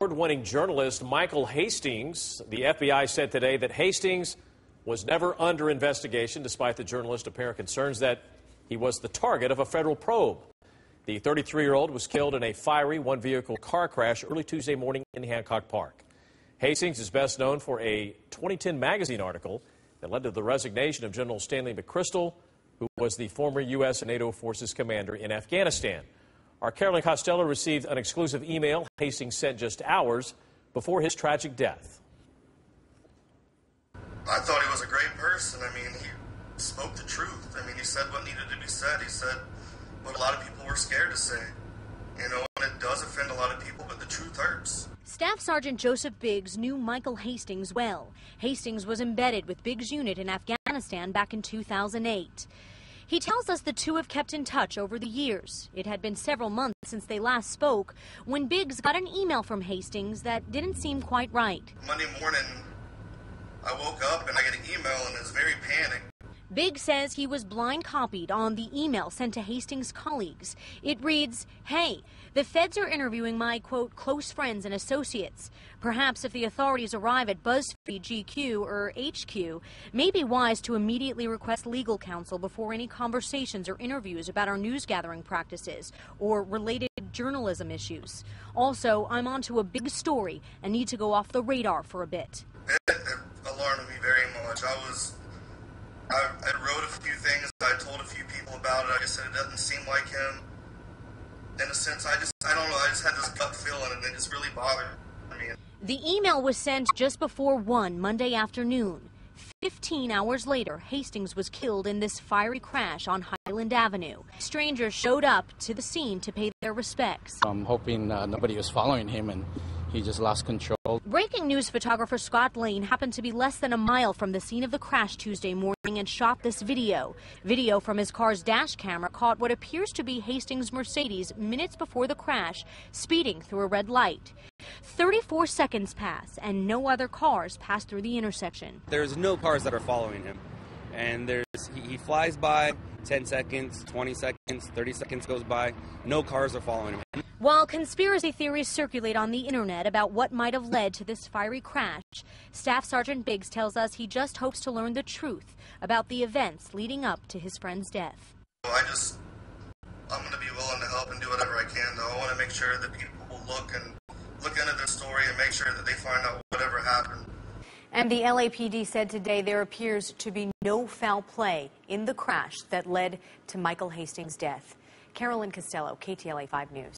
Award-winning journalist Michael Hastings. The FBI said today that Hastings was never under investigation, despite the journalist's apparent concerns that he was the target of a federal probe. The 33-year-old was killed in a fiery one-vehicle car crash early Tuesday morning in Hancock Park. Hastings is best known for a 2010 magazine article that led to the resignation of General Stanley McChrystal, who was the former U.S. and NATO forces commander in Afghanistan. Our Carolyn Costello received an exclusive email Hastings sent just hours before his tragic death. I thought he was a great person. I mean, he spoke the truth. I mean, he said what needed to be said. He said what a lot of people were scared to say. You know, and it does offend a lot of people, but the truth hurts. Staff Sergeant Joseph Biggs knew Michael Hastings well. Hastings was embedded with Biggs' unit in Afghanistan back in 2008. He tells us the two have kept in touch over the years. It had been several months since they last spoke when Biggs got an email from Hastings that didn't seem quite right. Monday morning, I woke up and I get an email and it's very panicked. Biggs says he was blind copied on the email sent to Hastings' colleagues. It reads, "Hey, the feds are interviewing my, quote, close friends and associates. Perhaps if the authorities arrive at BuzzFeed, GQ, or HQ, may be wise to immediately request legal counsel before any conversations or interviews about our news gathering practices or related journalism issues. Also, I'm onto a big story and need to go off the radar for a bit." It alarmed me very much. I wrote a few things, I told a few people about it. I just said it doesn't seem like him. In a sense, I don't know, I just had this gut feeling and it just really bothered me. The email was sent just before 1 Monday afternoon. 15 hours later, Hastings was killed in this fiery crash on Highland Avenue. Strangers showed up to the scene to pay their respects. I'm hoping nobody was following him and he just lost control. Breaking news photographer Scott Lane happened to be less than a mile from the scene of the crash Tuesday morning and shot this video. Video from his car's dash camera caught what appears to be Hastings' Mercedes minutes before the crash, speeding through a red light. 34 seconds pass and no other cars pass through the intersection. There's no cars that are following him. And he flies by, 10 seconds, 20 seconds, 30 seconds goes by. No cars are following him. While conspiracy theories circulate on the internet about what might have led to this fiery crash, Staff Sergeant Biggs tells us he just hopes to learn the truth about the events leading up to his friend's death. I'm going to be willing to help and do whatever I can, though. I want to make sure that people will look into this story and make sure that they find out whatever happened. And the LAPD said today there appears to be no foul play in the crash that led to Michael Hastings' death. Carolyn Costello, KTLA 5 News.